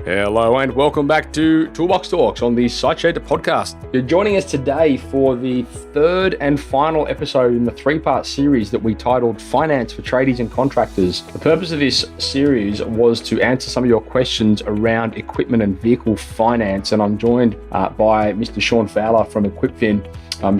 Hello and welcome back to Toolbox Talks on the SiteShed podcast. You're joining us today for the third and final episode in the three-part series that we titled Finance for Tradies and Contractors. The purpose of this series was to answer some of your questions around equipment and vehicle finance, and I'm joined by Mr. Sean Fowler from EquipFin.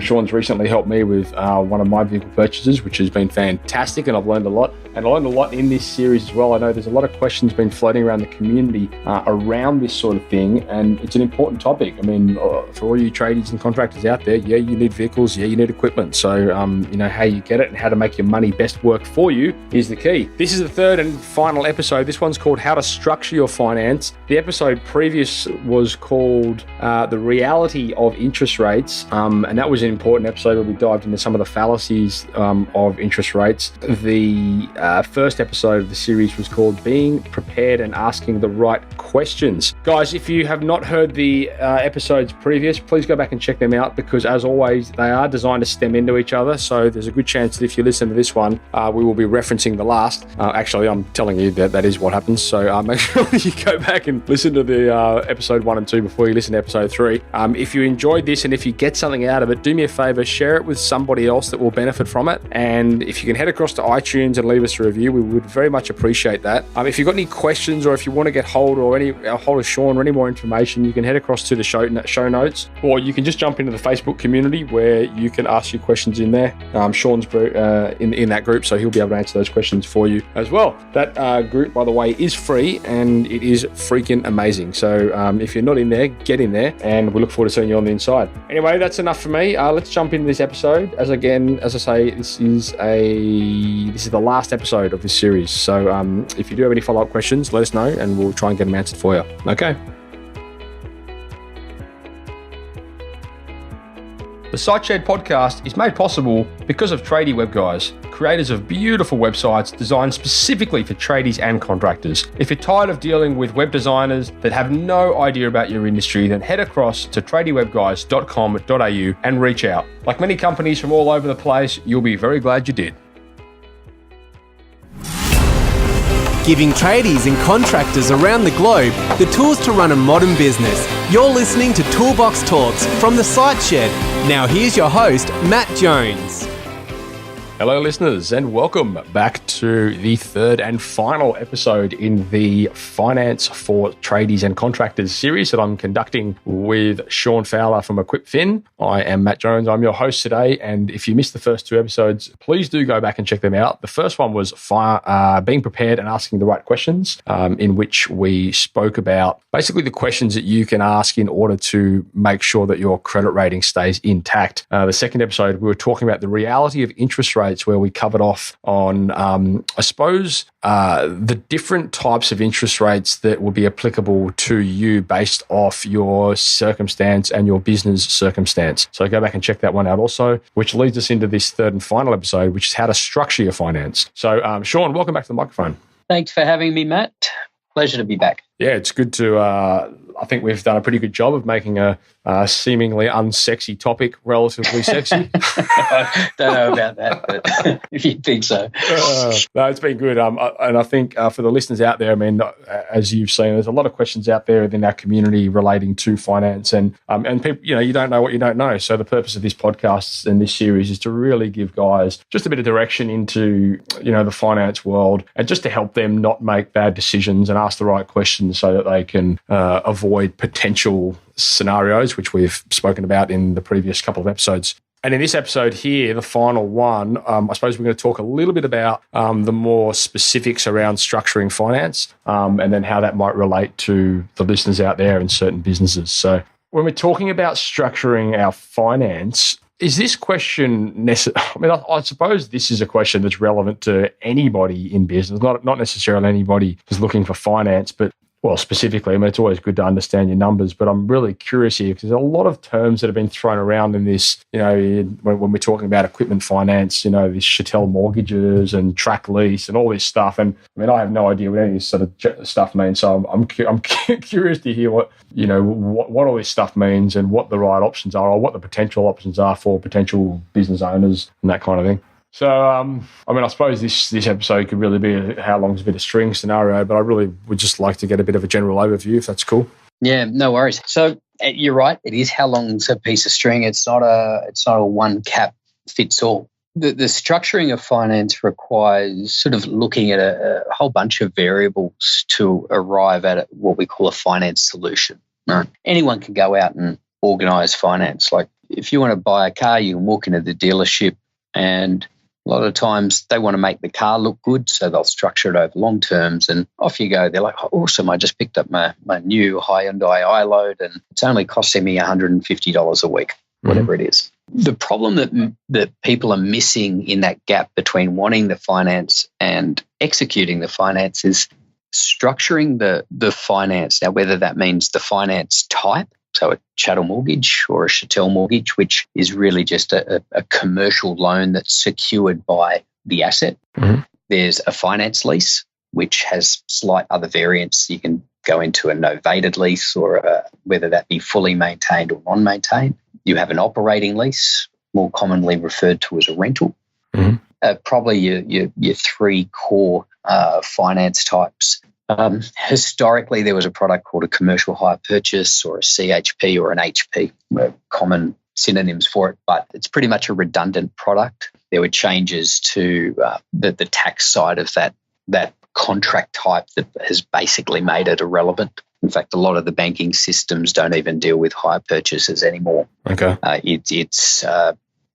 Sean's recently helped me with one of my vehicle purchases, which has been fantastic, and I've learned a lot. And I learned a lot in this series as well. I know there's a lot of questions been floating around the community around this sort of thing, and it's an important topic. I mean, for all you tradies and contractors out there, yeah, you need vehicles, yeah, you need equipment. So, how you get it and how to make your money best work for you is the key. This is the third and final episode. This one's called How to Structure Your Finance. The episode previous was called The Reality of Interest Rates, and that was an important episode where we dived into some of the fallacies of interest rates. The first episode of the series was called Being Prepared and Asking the Right Questions. Guys, if you have not heard the episodes previous, please go back and check them out, because as always, they are designed to stem into each other. So there's a good chance that if you listen to this one, we will be referencing the last. Actually, I'm telling you that is what happens. So make sure you go back and listen to the episode 1 and 2 before you listen to episode 3. If you enjoyed this and if you get something out of it, do me a favor, share it with somebody else that will benefit from it. And if you can head across to iTunes and leave us a review, we would very much appreciate that. If you've got any questions, or if you want to get hold of Sean or any more information, you can head across to the show notes, or you can just jump into the Facebook community where you can ask your questions in there. Sean's in that group, so he'll be able to answer those questions for you as well. That group, by the way, is free and it is freaking amazing. So if you're not in there, get in there, and we look forward to seeing you on the inside. Anyway, that's enough for me. Let's jump into this episode. As I say, this is the last episode of this series. So if you do have any follow-up questions, let us know and we'll try and get them answered for you. Okay. The SiteShed podcast is made possible because of Tradie Web Guys, creators of beautiful websites designed specifically for tradies and contractors. If you're tired of dealing with web designers that have no idea about your industry, then head across to tradiewebguys.com.au and reach out. Like many companies from all over the place, you'll be very glad you did. Giving tradies and contractors around the globe the tools to run a modern business. You're listening to Toolbox Talks from the SiteShed. Now here's your host, Matt Jones. Hello listeners, and welcome back to the third and final episode in the Finance for Tradies and Contractors series that I'm conducting with Sean Fowler from EquipFin. I am Matt Jones, I'm your host today, and if you missed the first 2 episodes, please do go back and check them out. The first one was being prepared and asking the right questions, in which we spoke about basically the questions that you can ask in order to make sure that your credit rating stays intact. The second episode, we were talking about the reality of interest rates, where we covered off on, the different types of interest rates that will be applicable to you based off your circumstance and your business circumstance. So go back and check that one out also, which leads us into this third and final episode, which is how to structure your finance. So, Sean, welcome back to the microphone. Thanks for having me, Matt. Pleasure to be back. Yeah, it's good to, I think we've done a pretty good job of making a seemingly unsexy topic relatively sexy. I don't know about that, but if you think so. No, it's been good. And I think for the listeners out there, I mean, as you've seen, there's a lot of questions out there within our community relating to finance, and people, you don't know what you don't know. So the purpose of this podcast and this series is to really give guys just a bit of direction into, the finance world, and just to help them not make bad decisions and ask the right questions so that they can avoid potential scenarios, which we've spoken about in the previous couple of episodes. And in this episode here, the final one, I suppose we're going to talk a little bit about the more specifics around structuring finance, and then how that might relate to the listeners out there in certain businesses. So when we're talking about structuring our finance, is this question necessary? I mean, I suppose this is a question that's relevant to anybody in business, not necessarily anybody who's looking for finance, but well, specifically, I mean, it's always good to understand your numbers, but I'm really curious here because there's a lot of terms that have been thrown around in this, when we're talking about equipment finance, this chattel mortgages and track lease and all this stuff. And I mean, I have no idea what any of this sort of stuff means. So I'm curious to hear what all this stuff means and what the right options are, or what the potential options are for potential business owners and that kind of thing. So, I suppose this episode could really be a how long's a bit of string scenario, but I really would just like to get a bit of a general overview, if that's cool. Yeah, no worries. So you're right. It is how long's a piece of string. It's not a one cap fits all. The structuring of finance requires sort of looking at a whole bunch of variables to arrive at what we call a finance solution. Right? Anyone can go out and organise finance. Like if you want to buy a car, you can walk into the dealership, and a lot of times they want to make the car look good, so they'll structure it over long terms, and off you go. They're like, oh, awesome, I just picked up my new Hyundai iLoad, and it's only costing me $150 a week, whatever it is. The problem that people are missing in that gap between wanting the finance and executing the finance is structuring the finance. Now, whether that means the finance type, so a chattel mortgage or a chattel mortgage, which is really just a commercial loan that's secured by the asset. Mm-hmm. There's a finance lease, which has slight other variants. You can go into a novated lease, or whether that be fully maintained or non-maintained. You have an operating lease, more commonly referred to as a rental. Mm-hmm. Probably your three core finance types. Historically, there was a product called a commercial hire purchase, or a CHP, or an HP, common synonyms for it, but it's pretty much a redundant product. There were changes to the tax side of that contract type that has basically made it irrelevant. In fact, a lot of the banking systems don't even deal with hire purchases anymore. Okay. It's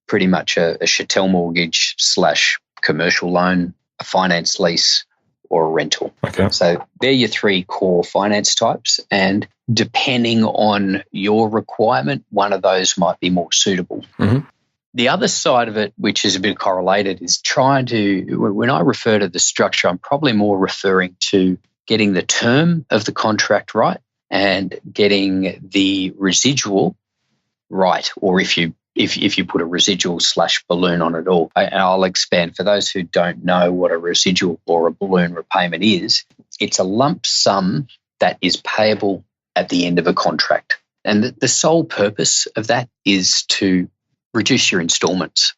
pretty much a chattel mortgage / commercial loan, a finance lease, or a rental. Okay. So they're your three core finance types, and depending on your requirement, one of those might be more suitable. Mm-hmm. The other side of it, which is a bit correlated, is trying to, when I refer to the structure, I'm probably more referring to getting the term of the contract right and getting the residual right, or if you put a residual / balloon on it all. And I'll expand. For those who don't know what a residual or a balloon repayment is, it's a lump sum that is payable at the end of a contract. And the sole purpose of that is to reduce your installments.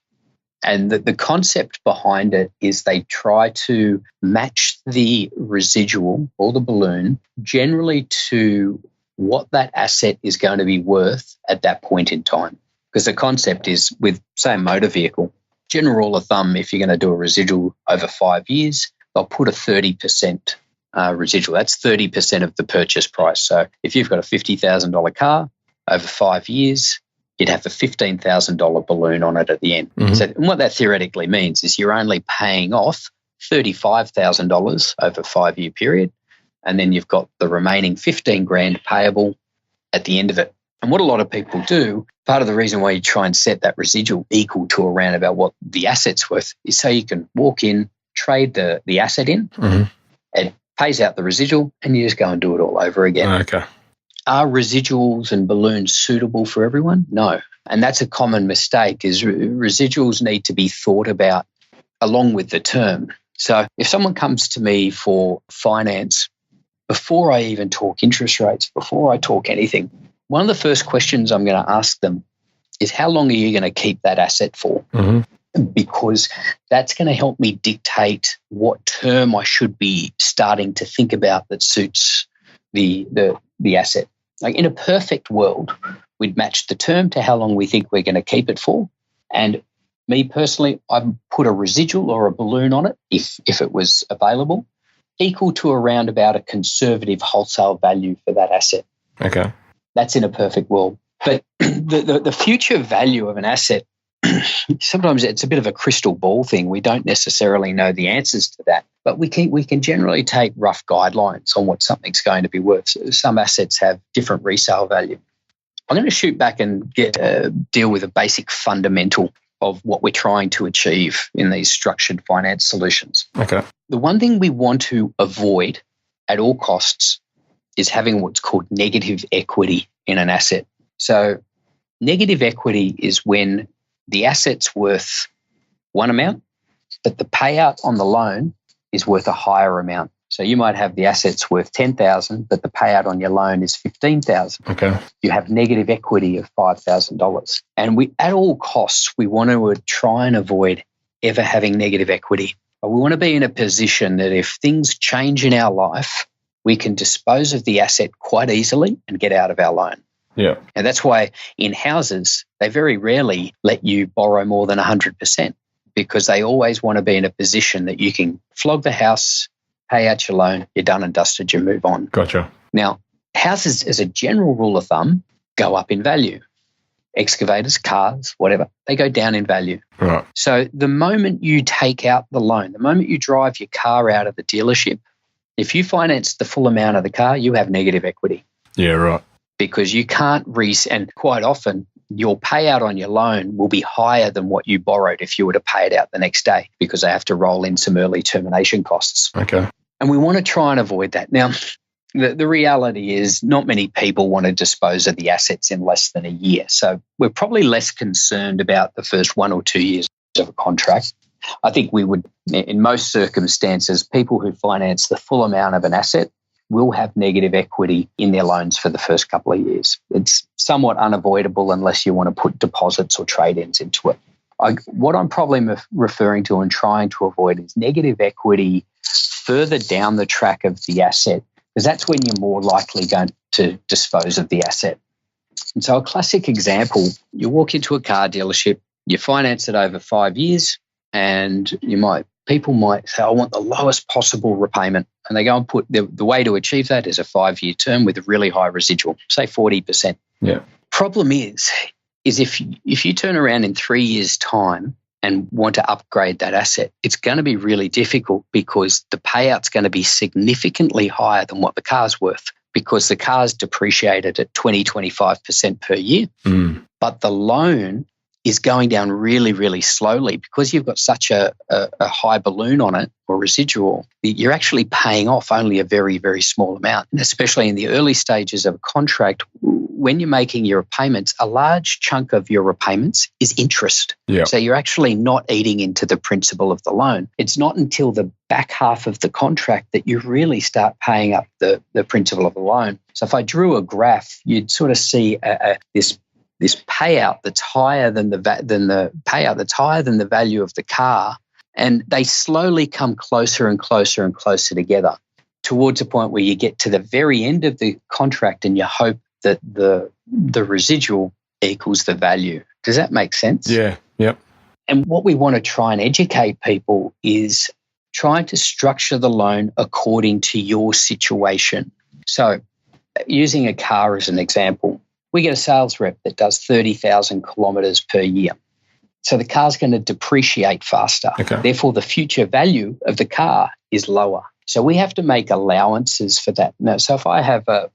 And the concept behind it is they try to match the residual or the balloon generally to what that asset is going to be worth at that point in time. Because the concept is with, say, a motor vehicle, general rule of thumb, if you're going to do a residual over 5 years, they'll put a 30% residual. That's 30% of the purchase price. So if you've got a $50,000 car over 5 years, you'd have a $15,000 balloon on it at the end. Mm-hmm. So and what that theoretically means is you're only paying off $35,000 over a 5-year period, and then you've got the remaining $15,000 payable at the end of it. And what a lot of people do, part of the reason why you try and set that residual equal to around about what the asset's worth is so you can walk in, trade the asset in, mm-hmm. it pays out the residual, and you just go and do it all over again. Okay. Are residuals and balloons suitable for everyone? No. And that's a common mistake, is residuals need to be thought about along with the term. So if someone comes to me for finance, before I even talk interest rates, before I talk anything, one of the first questions I'm going to ask them is, how long are you going to keep that asset for? Mm-hmm. Because that's going to help me dictate what term I should be starting to think about that suits the asset. Like in a perfect world, we'd match the term to how long we think we're going to keep it for. And me personally, I'd put a residual or a balloon on it if it was available, equal to around about a conservative wholesale value for that asset. Okay. That's in a perfect world. But the future value of an asset, sometimes it's a bit of a crystal ball thing. We don't necessarily know the answers to that, but we can generally take rough guidelines on what something's going to be worth. Some assets have different resale value. I'm going to shoot back and deal with a basic fundamental of what we're trying to achieve in these structured finance solutions. Okay. The one thing we want to avoid at all costs is having what's called negative equity in an asset. So negative equity is when the asset's worth one amount, but the payout on the loan is worth a higher amount. So you might have the assets worth $10,000, but the payout on your loan is $15,000. Okay. You have negative equity of $5,000. And at all costs, we want to try and avoid ever having negative equity. But we want to be in a position that if things change in our life, we can dispose of the asset quite easily and get out of our loan. Yeah. And that's why in houses, they very rarely let you borrow more than 100% because they always want to be in a position that you can flog the house, pay out your loan, you're done and dusted, you move on. Gotcha. Now, houses, as a general rule of thumb, go up in value. Excavators, cars, whatever, they go down in value. Right. So the moment you take out the loan, the moment you drive your car out of the dealership, if you finance the full amount of the car, you have negative equity. Yeah, right. Because you can't and quite often your payout on your loan will be higher than what you borrowed if you were to pay it out the next day because they have to roll in some early termination costs. Okay. And we want to try and avoid that. Now, the reality is not many people want to dispose of the assets in less than a year. So we're probably less concerned about the first 1 or 2 years of a contract. I think we would, in most circumstances, people who finance the full amount of an asset will have negative equity in their loans for the first couple of years. It's somewhat unavoidable unless you want to put deposits or trade-ins into it. What I'm probably referring to and trying to avoid is negative equity further down the track of the asset, because that's when you're more likely going to dispose of the asset. And so a classic example, you walk into a car dealership, you finance it over 5 years, and people might say, I want the lowest possible repayment. And they go and put the way to achieve that is a 5-year term with a really high residual, say 40%. Yeah. Problem is if you turn around in 3 years' time and want to upgrade that asset, it's going to be really difficult because the payout's going to be significantly higher than what the car's worth because the car's depreciated at 20-25% per year. But the loan is going down really, really slowly because you've got such a high balloon on it or residual. You're actually paying off only a very, very small amount. And especially in the early stages of a contract, when you're making your repayments, a large chunk of your repayments is interest. Yeah. So you're actually not eating into the principal of the loan. It's not until the back half of the contract that you really start paying up the principal of the loan. So if I drew a graph, you'd sort of see this payout that's higher than the payout that's higher than the value of the car, and they slowly come closer and closer and closer together towards a point where you get to the very end of the contract and you hope that the residual equals the value. Does that make sense? Yeah. Yep. And what we want to try and educate people is trying to structure the loan according to your situation. So using a car as an example, we get a sales rep that does 30,000 kilometres per year. So the car's going to depreciate faster. Okay. Therefore, the future value of the car is lower. So we have to make allowances for that. Now, so if I have a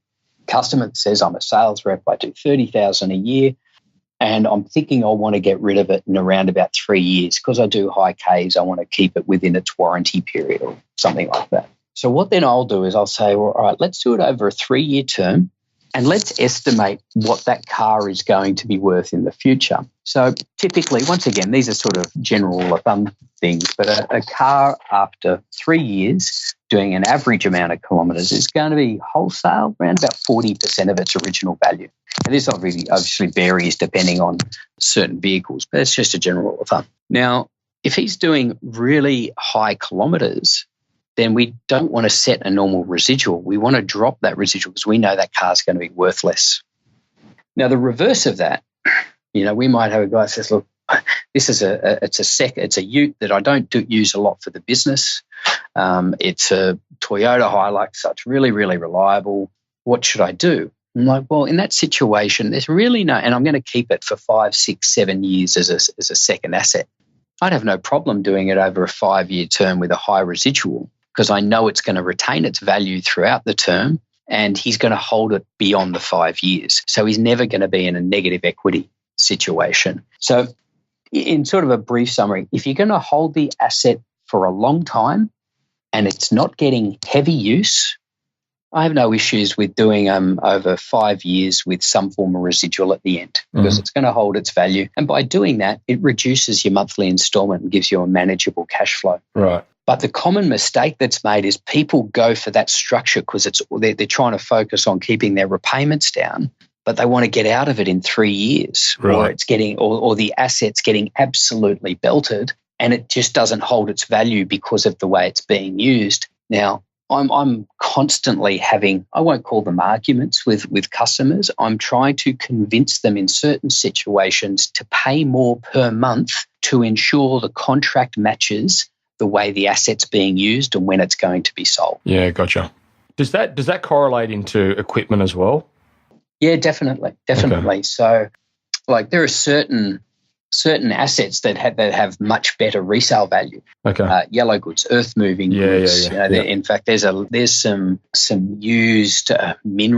customer that says I'm a sales rep, I do 30,000 a year, and I'm thinking I want to get rid of it in around about 3 years because I do high Ks, I want to keep it within its warranty period or something like that. So what then I'll do is I'll say, well, all right, let's do it over a 3-year term. And let's estimate what that car is going to be worth in the future. So typically, once again, these are sort of general rule of thumb things, but a car after 3 years doing an average amount of kilometres is going to be wholesale around about 40% of its original value. And this obviously varies depending on certain vehicles, but it's just a general rule of thumb. Now, if he's doing really high kilometres, then we don't want to set a normal residual. We want to drop that residual because we know that car's going to be worth less. Now, the reverse of that, we might have a guy that says, look, this is it's a ute that I don't use a lot for the business. It's a Toyota Hilux, so it's really, really reliable. What should I do? I'm like, well, in that situation, there's really no, and I'm going to keep it for 5, 6, 7 years as a second asset. I'd have no problem doing it over a 5-year term with a high residual, because I know it's going to retain its value throughout the term and he's going to hold it beyond the 5 years. So he's never going to be in a negative equity situation. So in sort of a brief summary, if you're going to hold the asset for a long time and it's not getting heavy use, I have no issues with doing over 5 years with some form of residual at the end because it's going to hold its value. And by doing that, it reduces your monthly installment and gives you a manageable cash flow. Right. But the common mistake that's made is people go for that structure because they're trying to focus on keeping their repayments down, but they want to get out of it in 3 years, right. Or it's getting or the asset's getting absolutely belted, and it just doesn't hold its value because of the way it's being used. Now, I'm constantly having, I won't call them arguments with customers. I'm trying to convince them in certain situations to pay more per month to ensure the contract matches the way the asset's being used and when it's going to be sold. Yeah, gotcha. Does that correlate into equipment as well? Yeah, definitely. Okay. So, like, there are certain assets that have much better resale value. Okay. Yellow goods, earth-moving goods. Yeah. In fact, there's some used earth-moving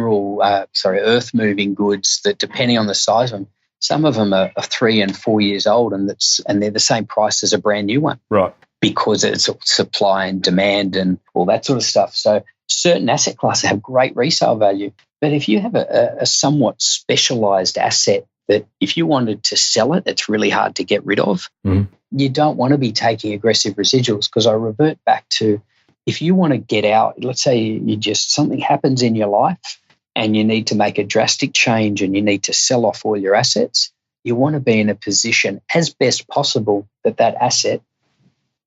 goods that, depending on the size of them, some of them are 3 and 4 years old, and they're the same price as a brand new one. Right. Because it's supply and demand and all that sort of stuff. So certain asset classes have great resale value. But if you have a somewhat specialized asset that if you wanted to sell it, it's really hard to get rid of, you don't want to be taking aggressive residuals, because I revert back to, if you want to get out, let's say something happens in your life and you need to make a drastic change and you need to sell off all your assets, you want to be in a position as best possible that asset,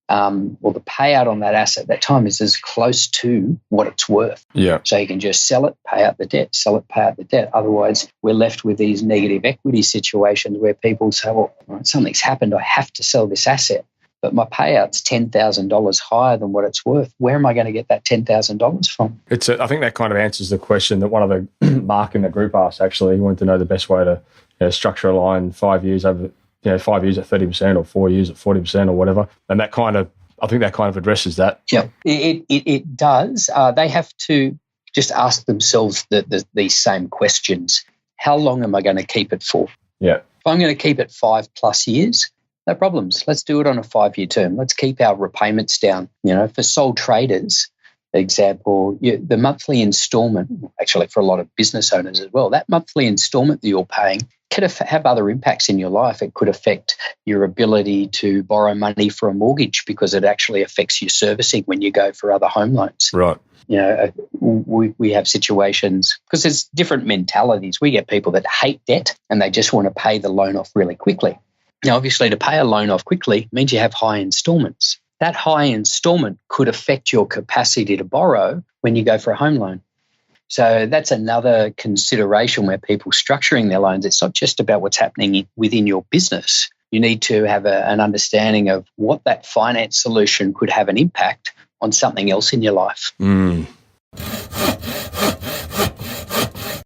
or the payout on that asset at that time, is as close to what it's worth. Yeah. So you can just sell it, pay out the debt, sell it, pay out the debt. Otherwise, we're left with these negative equity situations where people say, well, something's happened, I have to sell this asset, but my payout's $10,000 higher than what it's worth. Where am I going to get that $10,000 from? I think that kind of answers the question that one of the Mark in the group asked, actually. He wanted to know the best way to structure a line 5 years over 5 years at 30% or 4 years at 40% or whatever. And I think that kind of addresses that. Yeah, it does. They have to just ask themselves these same questions. How long am I going to keep it for? Yeah. If I'm going to keep it 5+ years, no problems. Let's do it on a 5-year term. Let's keep our repayments down. For sole traders, example, the monthly installment, actually for a lot of business owners as well, that monthly installment that you're paying could have other impacts in your life. It could affect your ability to borrow money for a mortgage, because it actually affects your servicing when you go for other home loans. Right. We have situations, because there's different mentalities. We get people that hate debt and they just want to pay the loan off really quickly. Now, obviously, to pay a loan off quickly means you have high installments. That high installment could affect your capacity to borrow when you go for a home loan. So that's another consideration where people structuring their loans. It's not just about what's happening within your business. You need to have an understanding of what that finance solution could have an impact on something else in your life.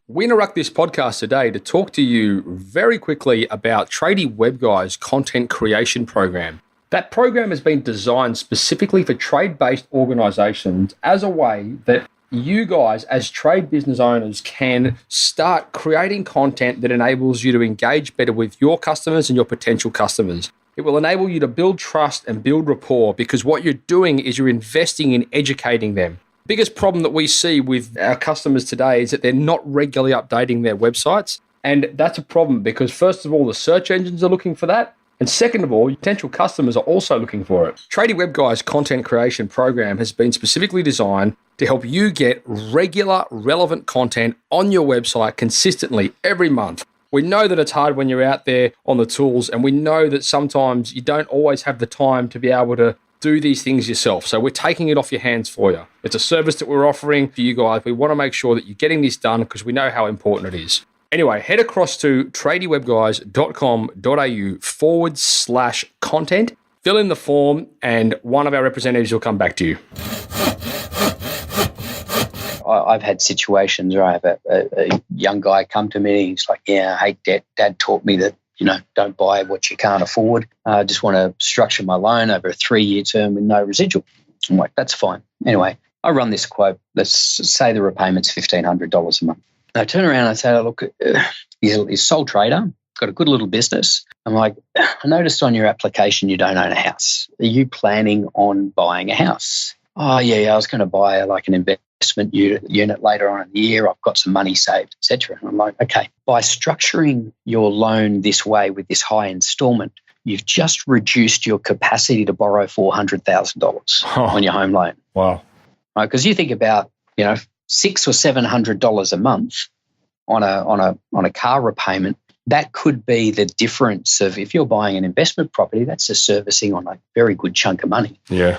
We interrupt this podcast today to talk to you very quickly about Tradie Web Guy's content creation program. That program has been designed specifically for trade-based organizations as a way that you guys as trade business owners can start creating content that enables you to engage better with your customers and your potential customers. It will enable you to build trust and build rapport, because what you're doing is you're investing in educating them. Biggest problem that we see with our customers today is that they're not regularly updating their websites. And that's a problem, because first of all, the search engines are looking for that. And second of all, potential customers are also looking for it. Tradie Web Guy's content creation program has been specifically designed to help you get regular, relevant content on your website consistently every month. We know that it's hard when you're out there on the tools, and we know that sometimes you don't always have the time to be able to do these things yourself. So we're taking it off your hands for you. It's a service that we're offering for you guys. We want to make sure that you're getting this done because we know how important it is. Anyway, head across to tradiewebguys.com.au/content, fill in the form, and one of our representatives will come back to you. I've had situations where I have a young guy come to me. He's like, I hate debt. Dad taught me that, don't buy what you can't afford. I just want to structure my loan over a 3-year term with no residual. I'm like, that's fine. Anyway, I run this quote. Let's say the repayment's $1,500 a month. I turn around and I say, look, he's a sole trader, got a good little business. I'm like, I noticed on your application you don't own a house. Are you planning on buying a house? Oh, yeah, I was going to buy like an investment unit later on in the year. I've got some money saved, etc. And I'm like, okay, by structuring your loan this way with this high installment, you've just reduced your capacity to borrow $400,000 on your home loan. Wow. Right? Because you think about, $600 or $700 a month on a car repayment, that could be the difference of if you're buying an investment property, that's a servicing on a very good chunk of money. Yeah.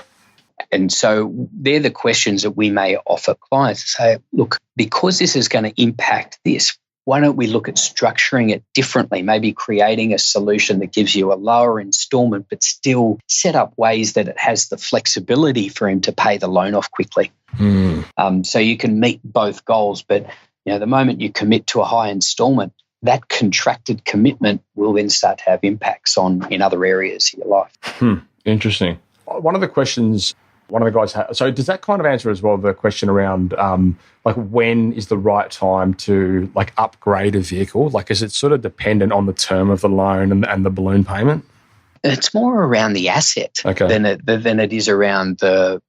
And so they're the questions that we may offer clients to say, look, because this is going to impact this, why don't we look at structuring it differently, maybe creating a solution that gives you a lower installment, but still set up ways that it has the flexibility for him to pay the loan off quickly. So you can meet both goals. But the moment you commit to a high installment, that contracted commitment will then start to have impacts in other areas of your life. Interesting. One of the questions one of the guys had, so does that kind of answer as well the question around when is the right time to upgrade a vehicle? Is it sort of dependent on the term of the loan and the balloon payment? It's more around the asset than it is around the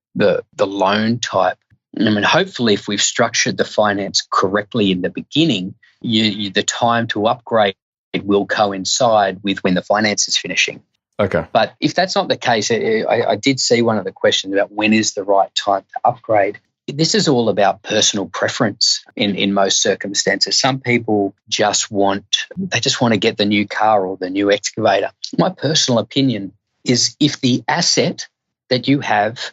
loan type. I mean, hopefully, if we've structured the finance correctly in the beginning, the time to upgrade will coincide with when the finance is finishing. Okay. But if that's not the case, I did see one of the questions about when is the right time to upgrade. This is all about personal preference in most circumstances. Some people just want to get the new car or the new excavator. My personal opinion is if the asset that you have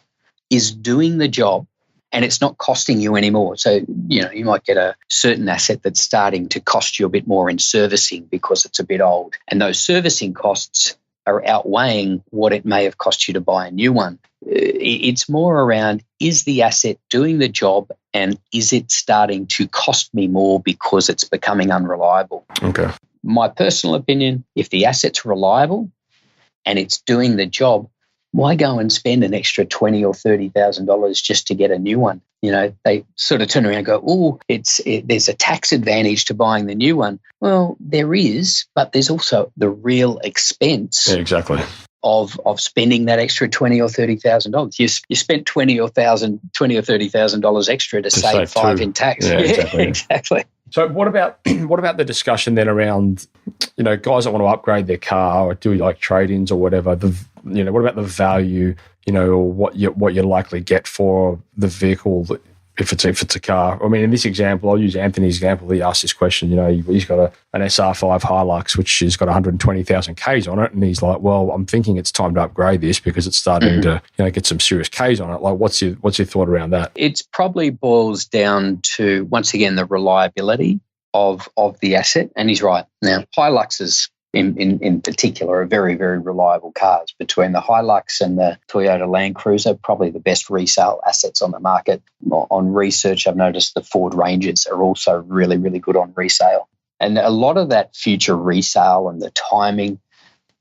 is doing the job and it's not costing you anymore. So, you might get a certain asset that's starting to cost you a bit more in servicing because it's a bit old. And those servicing costs are outweighing what it may have cost you to buy a new one. It's more around, is the asset doing the job and is it starting to cost me more because it's becoming unreliable? Okay. My personal opinion, if the asset's reliable and it's doing the job, why go and spend an extra $20,000 or $30,000 just to get a new one? They sort of turn around and go, "Oh, there's a tax advantage to buying the new one." Well, there is, but there's also the real expense. Yeah, exactly. Of spending that extra $20,000 or $30,000. You spent $20,000 or $30,000 extra to save $5,000 in tax. Yeah, exactly. So what about the discussion then around, guys that want to upgrade their car or do trade-ins or whatever? What about the value, or what you likely get for the vehicle if it's a car? I mean, in this example, I'll use Anthony's example. He asked this question. He's got an SR5 Hilux which has got 120,000 Ks on it, and he's like, "Well, I'm thinking it's time to upgrade this because it's starting to get some serious Ks on it." What's your thought around that? It probably boils down to, once again, the reliability of the asset. And he's right. Now, Hiluxes in particular are very, very reliable cars. Between the Hilux and the Toyota Land Cruiser, probably the best resale assets on the market. On research, I've noticed the Ford Rangers are also really, really good on resale. And a lot of that future resale and the timing,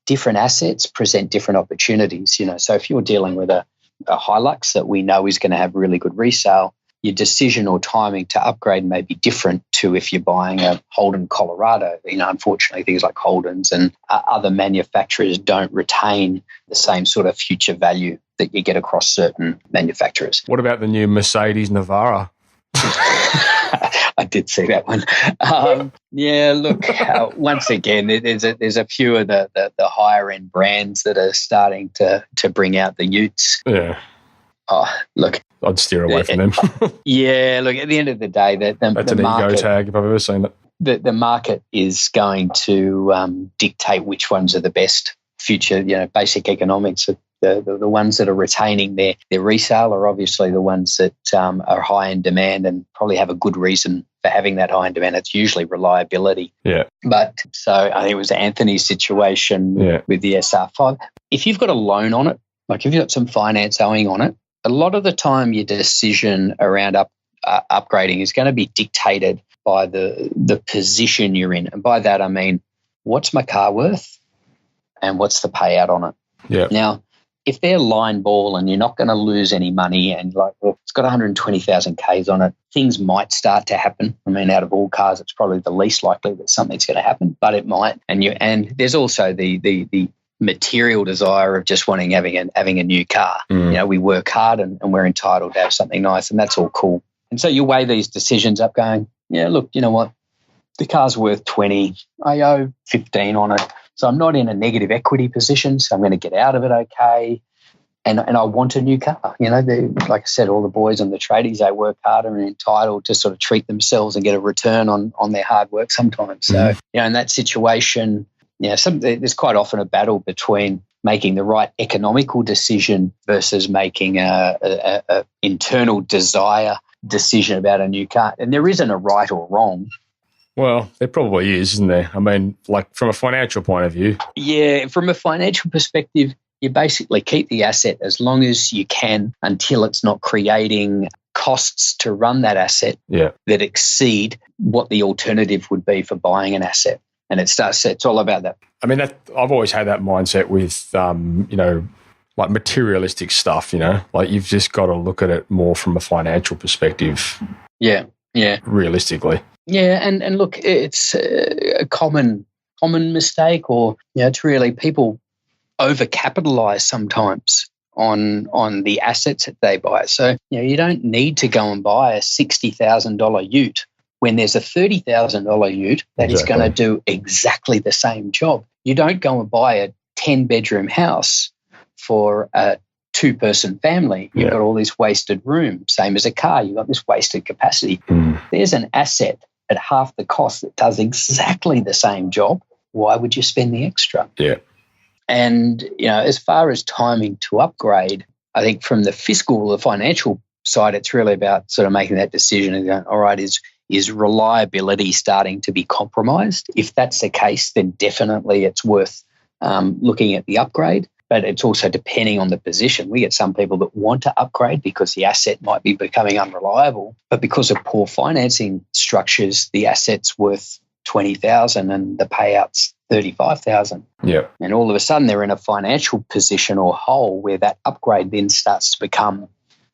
different assets present different opportunities. So if you're dealing with a Hilux that we know is going to have really good resale, your decision or timing to upgrade may be different to if you're buying a Holden Colorado. Unfortunately, things like Holdens and other manufacturers don't retain the same sort of future value that you get across certain manufacturers. What about the new Mercedes Navara? I did see that one. Once again, there's a few of the higher end brands that are starting to bring out the utes. Yeah. Oh, look. I'd steer away from them. Yeah, look, at the end of the day, that's an ego tag if I've ever seen it. The market is going to dictate which ones are the best future, basic economics. The ones that are retaining their resale are obviously the ones that are high in demand and probably have a good reason for having that high in demand. It's usually reliability. Yeah. But so I think it was Anthony's situation with the SR5. If you've got a loan on it, if you've got some finance owing on it, a lot of the time your decision around upgrading is going to be dictated by the position you're in. And by that, I mean, what's my car worth and what's the payout on it? Yeah. Now, if they're line ball and you're not going to lose any money and it's got 120,000 Ks on it, things might start to happen. I mean, out of all cars, it's probably the least likely that something's going to happen, but it might. And there's also the material desire of just having a new car. We work hard and we're entitled to have something nice, and that's all cool. And so you weigh these decisions up going, look, you know what? The car's worth 20. I owe 15 on it. So I'm not in a negative equity position, so I'm going to get out of it okay. and I want a new car. Like I said, all the boys and the tradies, they work hard and are entitled to sort of treat themselves and get a return on their hard work sometimes. So, in that situation, there's quite often a battle between making the right economical decision versus making a internal desire decision about a new car. And there isn't a right or wrong. Well, there probably is, isn't there? I mean, like from a financial point of view. Yeah, from a financial perspective, you basically keep the asset as long as you can until it's not creating costs to run that asset that exceed what the alternative would be for buying an asset. And it's all about that. I mean, I've always had that mindset with, like materialistic stuff, like you've just got to look at it more from a financial perspective. Yeah. Realistically. Yeah, and look, it's a common mistake, or it's really people overcapitalize sometimes on the assets that they buy. So you don't need to go and buy a $60,000 ute when there's a $30,000 ute that is going to do exactly the same job. You don't go and buy a 10-bedroom house for a 2-person family. You've got all this wasted room. Same as a car, you've got this wasted capacity. There's an asset at half the cost that does exactly the same job. Why would you spend the extra? Yeah. And, as far as timing to upgrade, I think from the financial side, it's really about sort of making that decision and going, all right, is reliability starting to be compromised? If that's the case, then definitely it's worth looking at the upgrade. But it's also depending on the position. We get some people that want to upgrade because the asset might be becoming unreliable, but because of poor financing structures, the asset's worth $20,000 and the payout's $35,000. Yeah. And all of a sudden they're in a financial position or hole where that upgrade then starts to become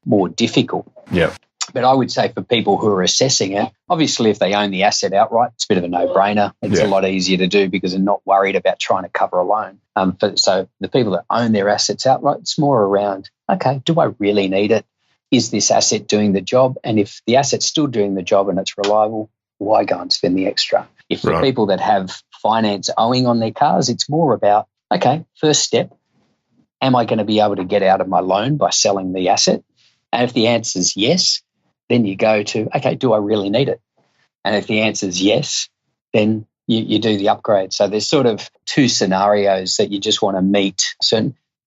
more difficult. Yeah. But I would say for people who are assessing it, obviously if they own the asset outright, it's a bit of a no-brainer. It's a lot easier to do because they're not worried about trying to cover a loan. So the people that own their assets outright, it's more around, okay, do I really need it? Is this asset doing the job? And if the asset's still doing the job and it's reliable, why go and spend the extra? If for people that have finance owing on their cars, it's more about, okay, first step, am I going to be able to get out of my loan by selling the asset? And if the answer is yes, then you go to, okay, do I really need it? And if the answer is yes, then you do the upgrade. So there's sort of two scenarios that you just want to meet.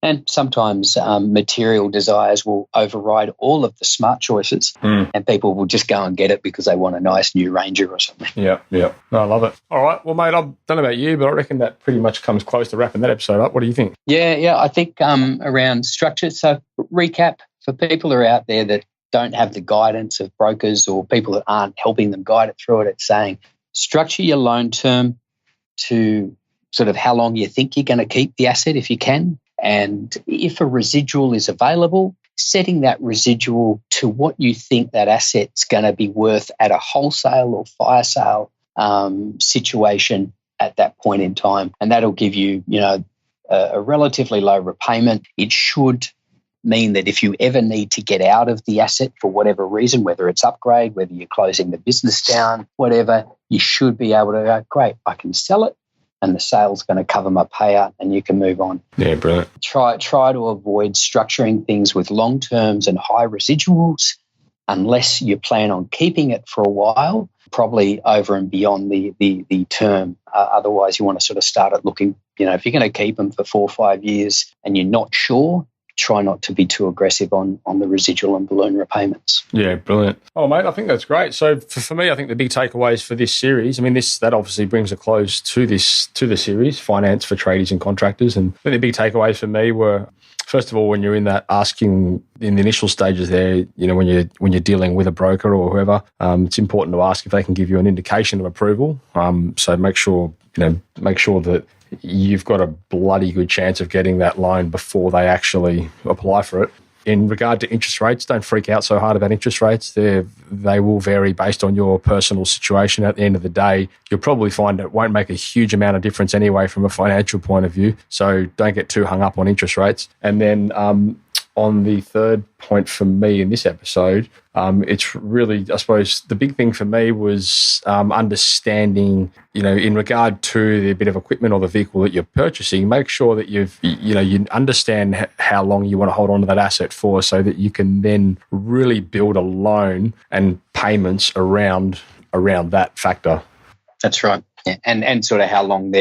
And sometimes material desires will override all of the smart choices and people will just go and get it because they want a nice new Ranger or something. Yeah. No, I love it. All right. Well, mate, I don't know about you, but I reckon that pretty much comes close to wrapping that episode up. What do you think? Yeah. I think around structure. So recap for people who are out there that don't have the guidance of brokers or people that aren't helping them guide it through it, it's saying structure your loan term to sort of how long you think you're going to keep the asset if you can. And if a residual is available, setting that residual to what you think that asset's going to be worth at a wholesale or fire sale situation at that point in time. And that'll give you, a relatively low repayment. It should mean that if you ever need to get out of the asset for whatever reason, whether it's upgrade, whether you're closing the business down, whatever, you should be able to go, great, I can sell it and the sale's going to cover my payout and you can move on. Yeah, brilliant. Try to avoid structuring things with long terms and high residuals unless you plan on keeping it for a while, probably over and beyond the term. Otherwise, you want to sort of start at looking, if you're going to keep them for 4 or 5 years and you're not sure, try not to be too aggressive on the residual and balloon repayments. Yeah, brilliant. Oh, mate, I think that's great. So for me, I think the big takeaways for this series, that obviously brings a close to the series, Finance for Tradies and Contractors. And I think the big takeaways for me were, first of all, when you're in that asking in the initial stages there, when you're dealing with a broker or whoever, it's important to ask if they can give you an indication of approval. So make sure that you've got a bloody good chance of getting that loan before they actually apply for it. In regard to interest rates, don't freak out so hard about interest rates. They will vary based on your personal situation. At the end of the day, you'll probably find it won't make a huge amount of difference anyway from a financial point of view. So don't get too hung up on interest rates. And then on the third point for me in this episode. It's really, I suppose, the big thing for me was understanding, in regard to the bit of equipment or the vehicle that you're purchasing, make sure that you understand how long you want to hold on to that asset for, so that you can then really build a loan and payments around that factor. That's right. Yeah. And sort of how long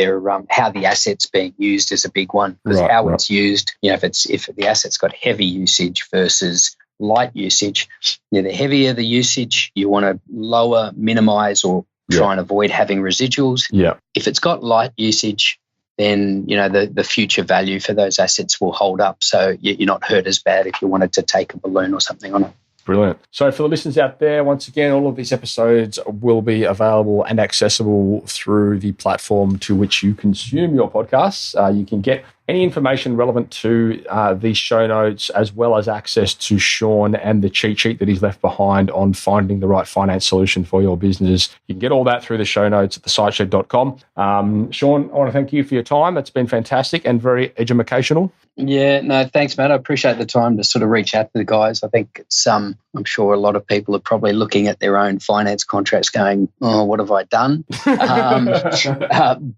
how the asset's being used is a big one, because it's used, if the asset's got heavy usage versus light usage, the heavier the usage, you want to minimize or try and avoid having residuals. Yeah. If it's got light usage, then the future value for those assets will hold up, so you're not hurt as bad if you wanted to take a balloon or something on it. Brilliant. So for the listeners out there, once again, all of these episodes will be available and accessible through the platform to which you consume your podcasts. You can get any information relevant to these show notes, as well as access to Sean and the cheat sheet that he's left behind on finding the right finance solution for your business. You can get all that through the show notes at thesiteshed.com. Sean, I want to thank you for your time. It's been fantastic and very educational. Yeah, no, thanks, Matt. I appreciate the time to sort of reach out to the guys. I think it's, I'm sure a lot of people are probably looking at their own finance contracts going, oh, what have I done?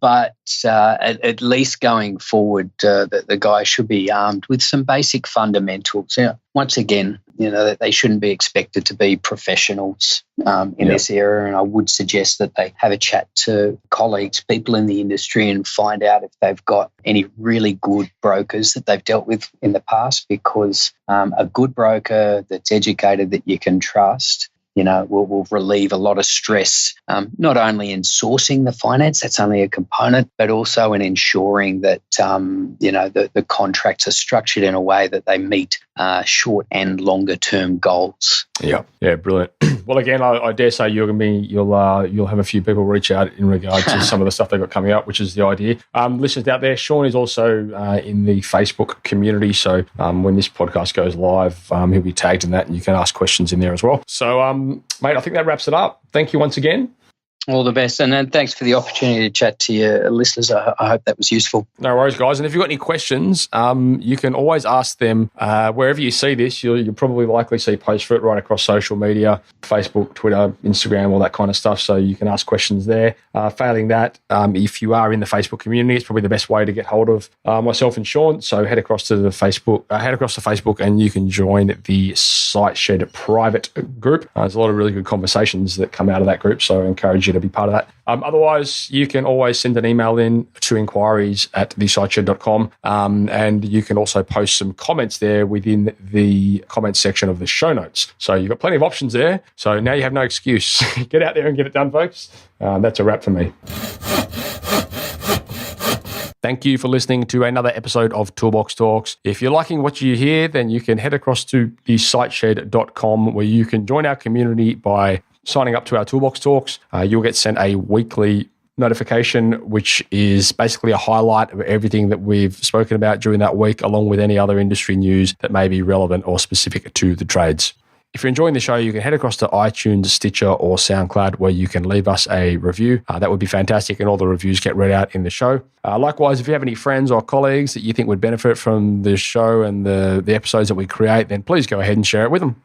But at least going forward, the guys should be armed with some basic fundamentals. Once again, that they shouldn't be expected to be professionals in this area. And I would suggest that they have a chat to colleagues, people in the industry, and find out if they've got any really good brokers that they've dealt with in the past, because a good broker that's educated, that you can trust, will relieve a lot of stress, not only in sourcing the finance, that's only a component, but also in ensuring that, the contracts are structured in a way that they meet short and longer term goals. Yeah, brilliant. Well, again, I dare say you'll have a few people reach out in regard to some of the stuff they've got coming up, which is the idea. Listeners out there, Sean is also in the Facebook community, so when this podcast goes live, he'll be tagged in that, and you can ask questions in there as well. So, mate, I think that wraps it up. Thank you once again. All the best. And then thanks for the opportunity to chat to your listeners. I hope that was useful. No worries, guys. And if you've got any questions, you can always ask them wherever you see this. You'll probably likely see posts for it right across social media, Facebook, Twitter, Instagram, all that kind of stuff. So you can ask questions there. Failing that, if you are in the Facebook community, it's probably the best way to get hold of myself and Sean. So head across to Facebook, and you can join the Site Shed private group. There's a lot of really good conversations that come out of that group, so I encourage you to be part of that. Otherwise, you can always send an email in to inquiries@thesiteshed.com, and you can also post some comments there within the comments section of the show notes. So you've got plenty of options there. So now you have no excuse. Get out there and get it done, folks. That's a wrap for me. Thank you for listening to another episode of Toolbox Talks. If you're liking what you hear, then you can head across to thesiteshed.com, where you can join our community by signing up to our Toolbox Talks. You'll get sent a weekly notification, which is basically a highlight of everything that we've spoken about during that week, along with any other industry news that may be relevant or specific to the trades. If you're enjoying the show, you can head across to iTunes, Stitcher, or SoundCloud, where you can leave us a review. That would be fantastic, and all the reviews get read out in the show. Likewise, if you have any friends or colleagues that you think would benefit from the show and the episodes that we create, then please go ahead and share it with them.